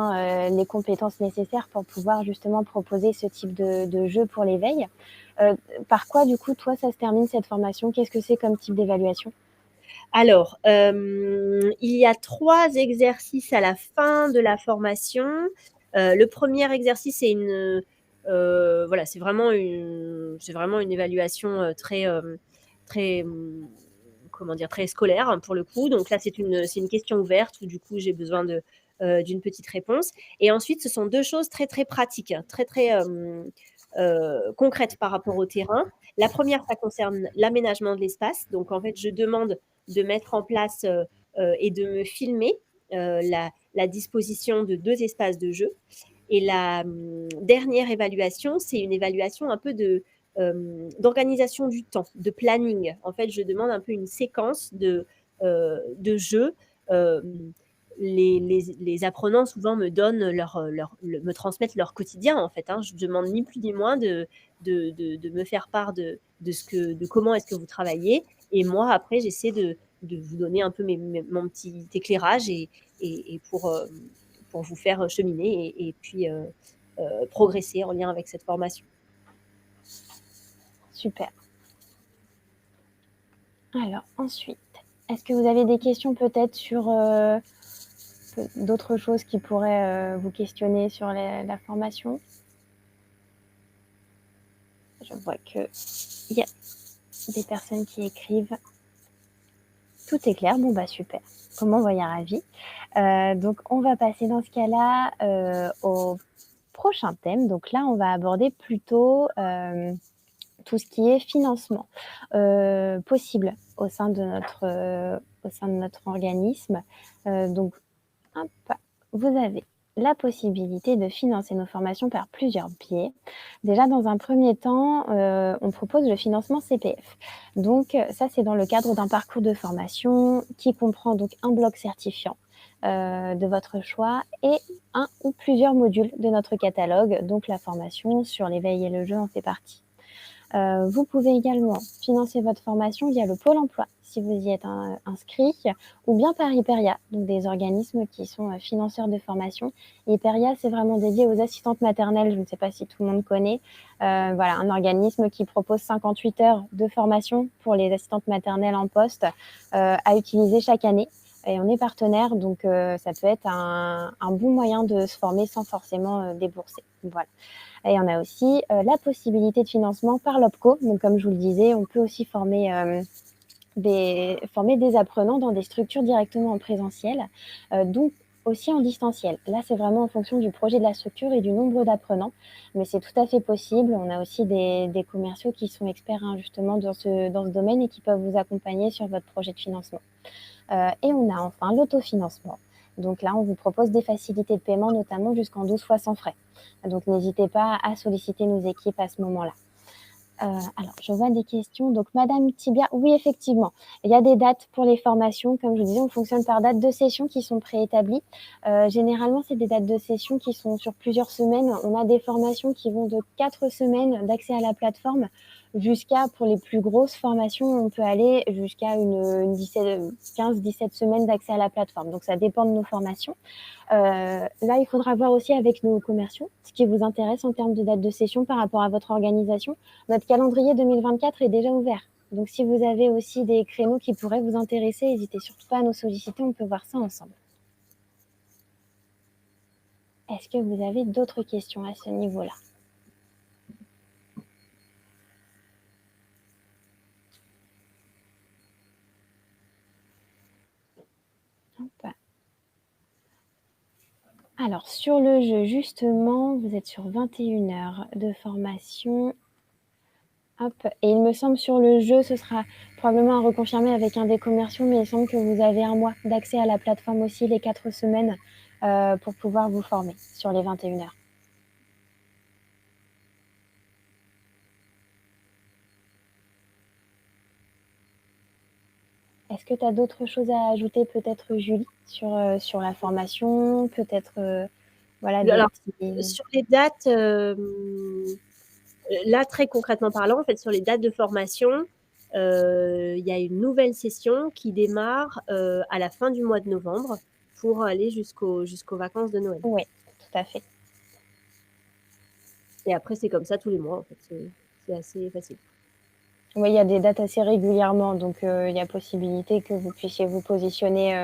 les compétences nécessaires pour pouvoir justement proposer ce type de jeu pour l'éveil. Par quoi, du coup, toi, ça se termine cette formation? Qu'est-ce que c'est comme type d'évaluation? Alors, il y a 3 exercices à la fin de la formation. Le premier exercice, c'est voilà, c'est vraiment une évaluation très, comment dire? Très scolaire, hein, pour le coup. Donc là, c'est une question ouverte où du coup, j'ai besoin d'une petite réponse. Et ensuite, ce sont 2 choses très, très pratiques, très, très concrètes par rapport au terrain. La première, ça concerne l'aménagement de l'espace. Donc en fait, je demande de mettre en place et de me filmer la disposition de 2 espaces de jeu. Et la dernière évaluation, c'est une évaluation un peu d'organisation du temps, de planning. En fait, je demande un peu une séquence de jeu. Les apprenants souvent me donnent me transmettent leur quotidien en fait. Hein. Je demande ni plus ni moins de me faire part de comment est-ce que vous travaillez. Et moi, après, j'essaie de vous donner un peu mon petit éclairage et pour vous faire cheminer et puis progresser en lien avec cette formation. Super. Alors, ensuite, Est-ce que vous avez des questions peut-être sur d'autres choses qui pourraient vous questionner sur la formation? Je vois qu'il y a des personnes qui écrivent. Tout est clair, bon bah super. Comment voyez ravi. Donc on va passer dans ce cas-là au prochain thème. Donc là, on va aborder plutôt tout ce qui est financement possible au sein de notre organisme. Donc, hop, vous avez la possibilité de financer nos formations par plusieurs biais. Déjà, dans un premier temps, on propose le financement CPF. Donc, ça, c'est dans le cadre d'un parcours de formation qui comprend donc un bloc certifiant de votre choix et un ou plusieurs modules de notre catalogue. Donc, la formation sur l'éveil et le jeu en fait partie. Vous pouvez également financer votre formation via le Pôle emploi si vous y êtes inscrit, ou bien par Hyperia, donc des organismes qui sont financeurs de formation. Hyperia, c'est vraiment dédié aux assistantes maternelles, je ne sais pas si tout le monde connaît. Voilà, un organisme qui propose 58 heures de formation pour les assistantes maternelles en poste à utiliser chaque année. Et on est partenaire, donc ça peut être un bon moyen de se former sans forcément débourser. Voilà. Et on a aussi la possibilité de financement par l'OPCO. Donc, comme je vous le disais, on peut aussi former des apprenants dans des structures directement en présentiel, donc aussi en distanciel. Là, c'est vraiment en fonction du projet de la structure et du nombre d'apprenants, mais c'est tout à fait possible. On a aussi des commerciaux qui sont experts justement dans ce domaine et qui peuvent vous accompagner sur votre projet de financement. Et on a enfin l'autofinancement. Donc là, on vous propose des facilités de paiement, notamment jusqu'en 12 fois sans frais. Donc n'hésitez pas à solliciter nos équipes à ce moment-là. Alors, je vois des questions. Donc, Madame Tibia, oui, effectivement, il y a des dates pour les formations. Comme je vous disais, on fonctionne par dates de session qui sont préétablies. Généralement, c'est des dates de session qui sont sur plusieurs semaines. On a des formations qui vont de 4 semaines d'accès à la plateforme jusqu'à, pour les plus grosses formations, on peut aller jusqu'à une 15-17 semaines d'accès à la plateforme. Donc, ça dépend de nos formations. Là, il faudra voir aussi avec nos commerciaux ce qui vous intéresse en termes de date de session par rapport à votre organisation. Notre calendrier 2024 est déjà ouvert. Donc, si vous avez aussi des créneaux qui pourraient vous intéresser, n'hésitez surtout pas à nous solliciter, on peut voir ça ensemble. Est-ce que vous avez d'autres questions à ce niveau-là? Alors, sur le jeu, justement, vous êtes sur 21 heures de formation. Hop. Et il me semble sur le jeu, ce sera probablement à reconfirmer avec un des commerciaux, mais il semble que vous avez un mois d'accès à la plateforme aussi, les 4 semaines, pour pouvoir vous former sur les 21 heures. Est-ce que tu as d'autres choses à ajouter peut-être, Julie, sur la formation? Peut-être, voilà, des Alors, petits... sur les dates, là, très concrètement parlant, en fait, sur les dates de formation, il y a une nouvelle session qui démarre à la fin du mois de novembre pour aller jusqu'aux vacances de Noël. Oui, tout à fait. Et après, c'est comme ça tous les mois, en fait. C'est assez facile. Oui, il y a des dates assez régulièrement, donc il y a possibilité que vous puissiez vous positionner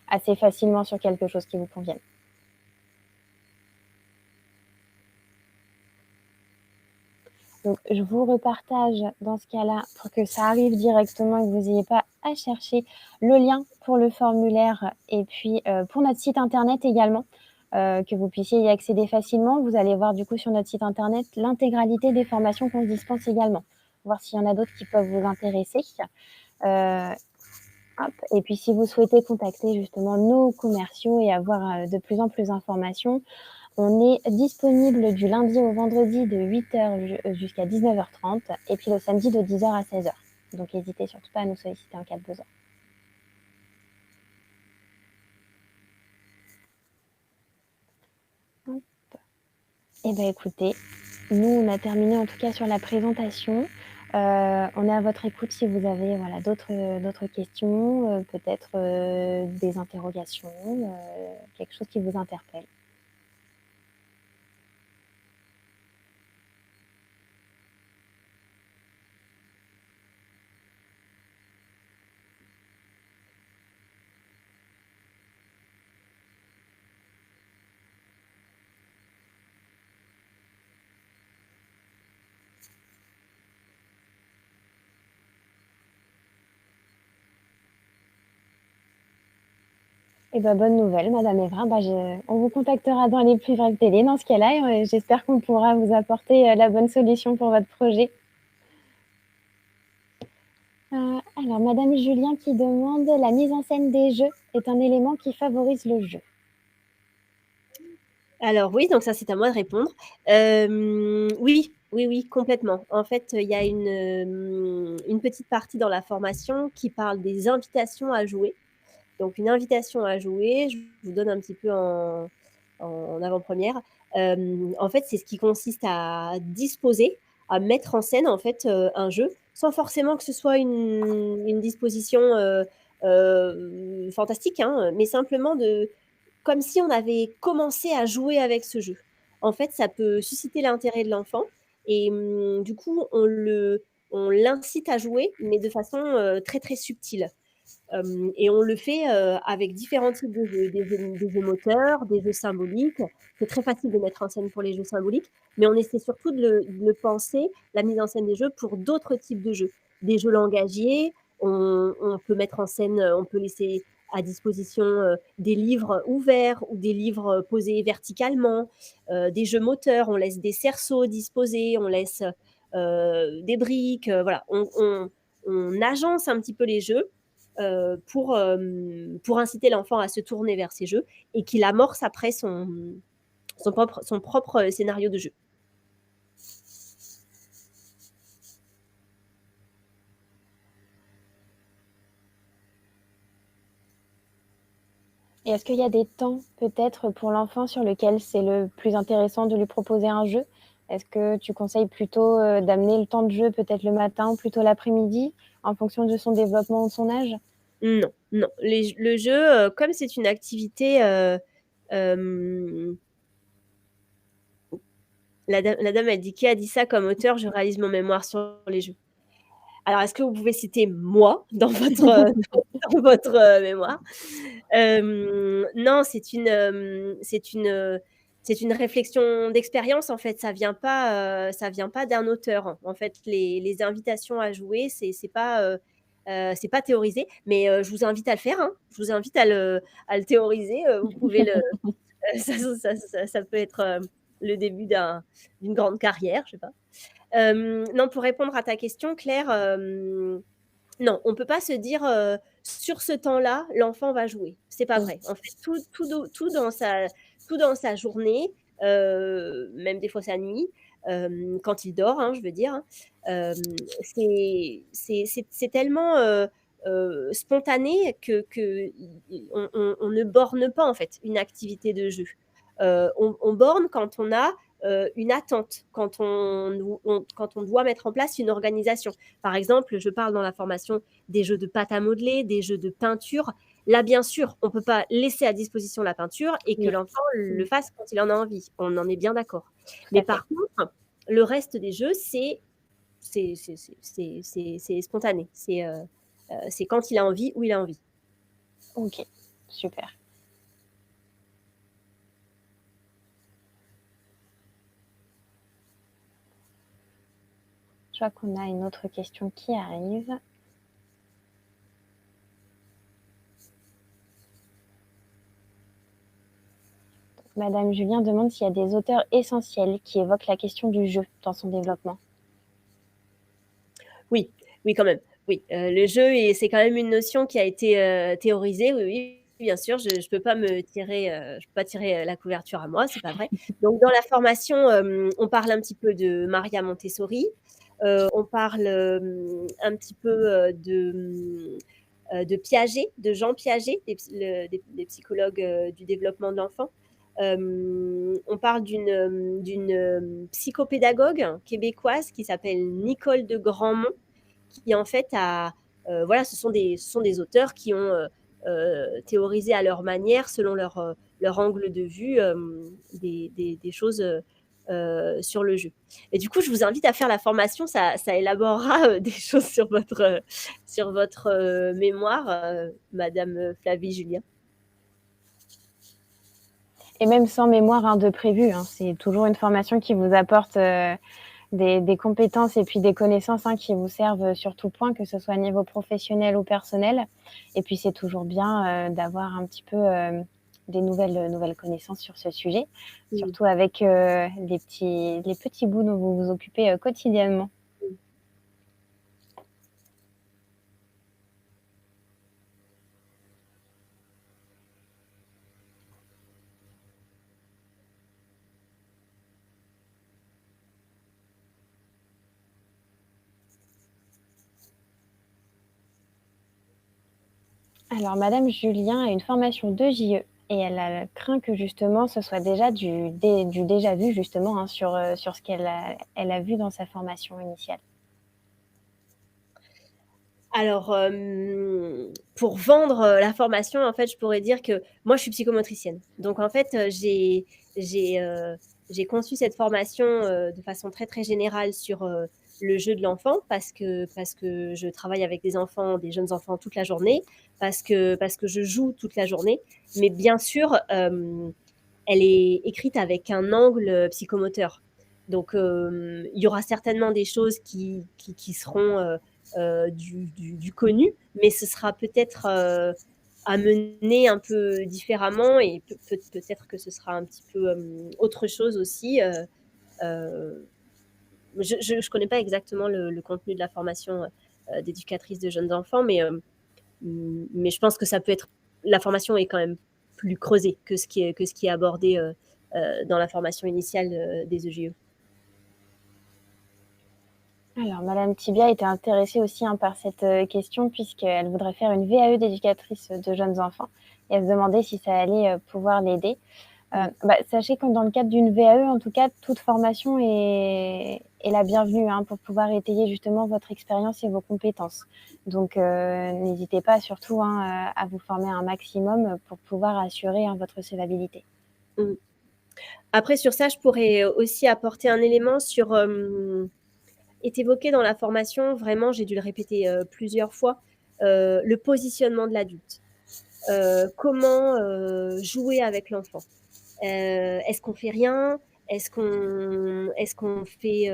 assez facilement sur quelque chose qui vous convienne. Donc, je vous repartage dans ce cas-là pour que ça arrive directement et que vous n'ayez pas à chercher le lien pour le formulaire et puis pour notre site internet également, que vous puissiez y accéder facilement. Vous allez voir du coup sur notre site internet l'intégralité des formations qu'on dispense également, voir s'il y en a d'autres qui peuvent vous intéresser. Hop. Et puis, si vous souhaitez contacter justement nos commerciaux et avoir de plus en plus d'informations, on est disponible du lundi au vendredi de 8h jusqu'à 19h30 et puis le samedi de 10h à 16h. Donc, n'hésitez surtout pas à nous solliciter en cas de besoin. Hop. Eh bien, écoutez, nous, on a terminé en tout cas sur la présentation. On est à votre écoute si vous avez voilà, d'autres questions, peut-être des interrogations, quelque chose qui vous interpelle. Et bah, bonne nouvelle, madame Evra. Bah, on vous contactera dans les plus brefs délais dans ce cas-là et j'espère qu'on pourra vous apporter la bonne solution pour votre projet. Alors, madame Julien qui demande: la mise en scène des jeux est un élément qui favorise le jeu? Alors oui, donc ça, c'est à moi de répondre. Oui, oui, oui, complètement. En fait, il y a une petite partie dans la formation qui parle des invitations à jouer. Donc une invitation à jouer, je vous donne un petit peu en avant-première. En fait, c'est ce qui consiste à disposer, à mettre en scène, en fait, un jeu, sans forcément que ce soit une disposition, fantastique, hein, mais simplement comme si on avait commencé à jouer avec ce jeu. En fait, ça peut susciter l'intérêt de l'enfant et du coup, on l'incite à jouer, mais de façon, très, très subtile. Et on le fait avec différents types de jeux, des jeux moteurs, des jeux symboliques. C'est très facile de mettre en scène pour les jeux symboliques, mais on essaie surtout de le penser, la mise en scène des jeux, pour d'autres types de jeux. Des jeux langagiers, on peut mettre en scène, on peut laisser à disposition des livres ouverts ou des livres posés verticalement, des jeux moteurs, on laisse des cerceaux disposés, on laisse des briques, voilà, on agence un petit peu les jeux pour inciter l'enfant à se tourner vers ces jeux et qu'il amorce après son propre scénario de jeu. Et est-ce qu'il y a des temps peut-être pour l'enfant sur lequel c'est le plus intéressant de lui proposer un jeu? Est-ce que tu conseilles plutôt d'amener le temps de jeu peut-être le matin ou plutôt l'après-midi en fonction de son développement ou de son âge? Non, non. Le jeu, comme c'est une activité, la dame, elle dit: «Qui a dit ça comme auteur? Je réalise mon mémoire sur les jeux». Alors, est-ce que vous pouvez citer moi dans votre mémoire? Non, c'est une réflexion d'expérience, en fait. Ça vient pas d'un auteur. En fait, les invitations à jouer, c'est pas théorisé, mais je vous invite à le faire, hein. Je vous invite à le théoriser, vous pouvez le ça peut être, le début d'une grande carrière, je sais pas. Non, pour répondre à ta question, Claire, non, on peut pas se dire, sur ce temps-là, l'enfant va jouer. C'est pas vrai. En fait, tout dans sa journée, même des fois sa nuit, quand il dort, hein, je veux dire, hein, c'est tellement, spontané on ne borne pas, en fait, une activité de jeu. On borne quand on a, une attente, quand on doit mettre en place une organisation. Par exemple, je parle dans la formation des jeux de pâte à modeler, des jeux de peinture. Là, bien sûr, on ne peut pas laisser à disposition la peinture et que Oui. l'enfant le fasse quand il en a envie. On en est bien d'accord. Tout Mais à fait. par contre, le reste des jeux, c'est spontané. C'est quand il a envie, où il a envie. Ok, super. Je vois qu'on a une autre question qui arrive. Madame Julien demande s'il y a des auteurs essentiels qui évoquent la question du jeu dans son développement. Oui, oui, quand même. Oui, le jeu, c'est quand même une notion qui a été théorisée. Oui, oui, bien sûr. Je peux pas je peux pas tirer la couverture à moi, c'est pas vrai. Donc, dans la formation, on parle un petit peu de Maria Montessori. On parle un petit peu de Piaget, de Jean Piaget, des psychologues du développement de l'enfant. On parle d'une psychopédagogue québécoise qui s'appelle Nicole de Grandmont, qui en fait voilà, ce sont des auteurs qui ont théorisé à leur manière, selon leur angle de vue, des choses sur le jeu. Et du coup, je vous invite à faire la formation, ça élaborera des choses sur votre mémoire, Madame Flavie Julien. Et même sans mémoire de prévu, hein, c'est toujours une formation qui vous apporte des compétences et puis des connaissances, hein, qui vous servent sur tout point, que ce soit à niveau professionnel ou personnel. Et puis c'est toujours bien, d'avoir un petit peu, des nouvelles connaissances sur ce sujet, surtout avec, les petits bouts dont vous vous occupez, quotidiennement. Alors madame Julien a une formation de JE et elle craint que justement ce soit déjà du déjà vu justement, hein, sur ce elle a vu dans sa formation initiale. Alors, pour vendre, la formation, en fait, je pourrais dire que moi, je suis psychomotricienne. Donc en fait, j'ai conçu cette formation, de façon très, très générale sur, le jeu de l'enfant parce que je travaille avec des enfants, des jeunes enfants toute la journée, parce que je joue toute la journée. Mais bien sûr, elle est écrite avec un angle, psychomoteur. Donc, il y aura certainement des choses qui seront, du connu, mais ce sera peut-être amené un peu différemment et peut-être que ce sera un petit peu autre chose aussi. Je ne connais pas exactement le contenu de la formation d'éducatrice de jeunes enfants, mais je pense que ça peut être. La formation est quand même plus creusée que ce qui est abordé dans la formation initiale des EGE. Alors madame Tibia était intéressée aussi, hein, par cette, question puisqu'elle voudrait faire une VAE d'éducatrice de jeunes enfants et elle se demandait si ça allait, pouvoir l'aider. Sachez que dans le cadre d'une VAE, en tout cas, toute formation est la bienvenue, hein, pour pouvoir étayer justement votre expérience et vos compétences. Donc, n'hésitez pas surtout, hein, à vous former un maximum pour pouvoir assurer, hein, votre recevabilité. Après, sur ça, je pourrais aussi apporter un élément sur est évoqué dans la formation, vraiment, j'ai dû le répéter plusieurs fois, le positionnement de l'adulte. Comment jouer avec l'enfant. Est-ce qu'on fait rien? Est-ce qu'on fait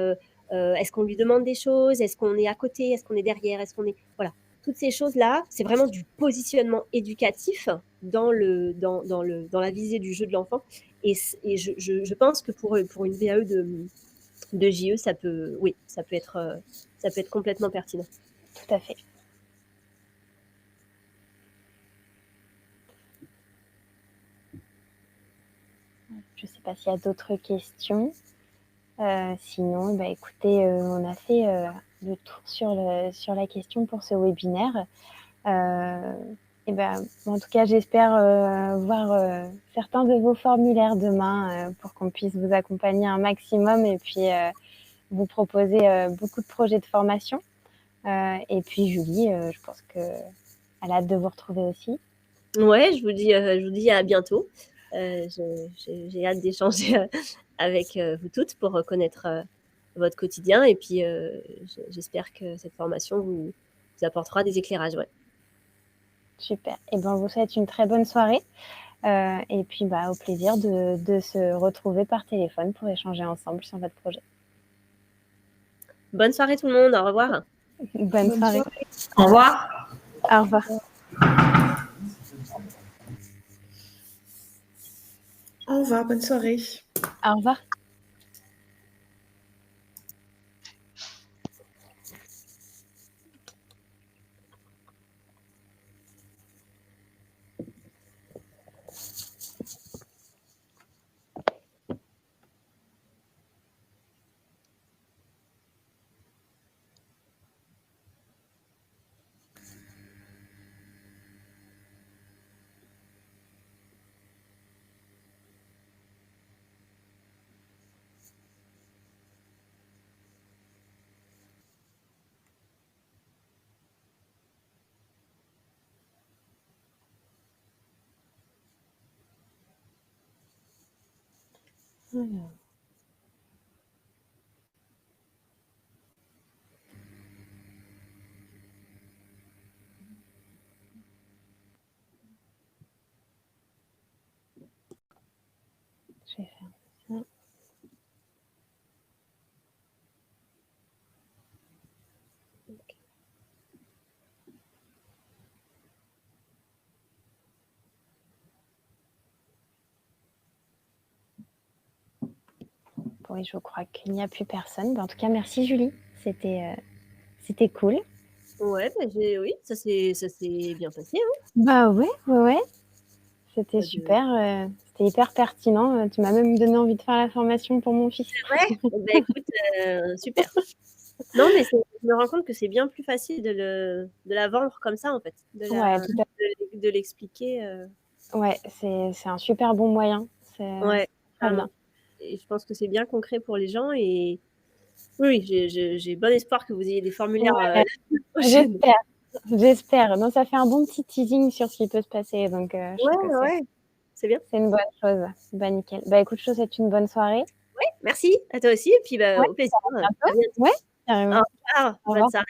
est-ce qu'on lui demande des choses? Est-ce qu'on est à côté? Est-ce qu'on est derrière? Est-ce qu'on est voilà, toutes ces choses-là, c'est vraiment du positionnement éducatif dans la visée du jeu de l'enfant. Et je pense que pour une VAE de JE, ça peut être complètement pertinent. Tout à fait. Je ne sais pas s'il y a d'autres questions. Sinon, écoutez, on a fait le tour sur la question pour ce webinaire. En tout cas, j'espère voir certains de vos formulaires demain pour qu'on puisse vous accompagner un maximum et puis vous proposer beaucoup de projets de formation. Et puis Julie, je pense qu'elle a hâte de vous retrouver aussi. Ouais, je vous dis à bientôt. J'ai hâte d'échanger avec vous toutes pour connaître votre quotidien et puis j'espère que cette formation vous apportera des éclairages. Ouais. Super. Et on vous souhaite une très bonne soirée. Et puis au plaisir de se retrouver par téléphone pour échanger ensemble sur votre projet. Bonne soirée tout le monde, au revoir. Bonne soirée. Au revoir. Au revoir. Au revoir, bonne soirée. Au revoir. Alors. Je vais faire ça. Oui, je crois qu'il n'y a plus personne. En tout cas, merci Julie, c'était cool. Ouais, oui, ça s'est bien passé, hein. Bah ouais, c'était Pas de super, c'était hyper pertinent, tu m'as même donné envie de faire la formation pour mon fils. C'est vrai? Écoute, super. Non, mais je me rends compte que c'est bien plus facile de la vendre comme ça, en fait, Ouais, tout à de l'expliquer, Ouais, c'est un super bon moyen, c'est Ouais, très bien. carrément et je pense que c'est bien concret pour les gens et oui, j'ai bon espoir que vous ayez des formulaires, Ouais, la prochaine. j'espère. Non, ça fait un bon petit teasing sur ce qui peut se passer, donc je Ouais, trouve que ouais, c'est bien. c'est une bonne chose. Bah, nickel. Bah, écoute, je te souhaite une bonne soirée. Ouais, merci, à toi aussi et puis, Ouais, au plaisir, à à bientôt. bientôt. Ouais, Au carrément. revoir, Au bonne revoir. soirée.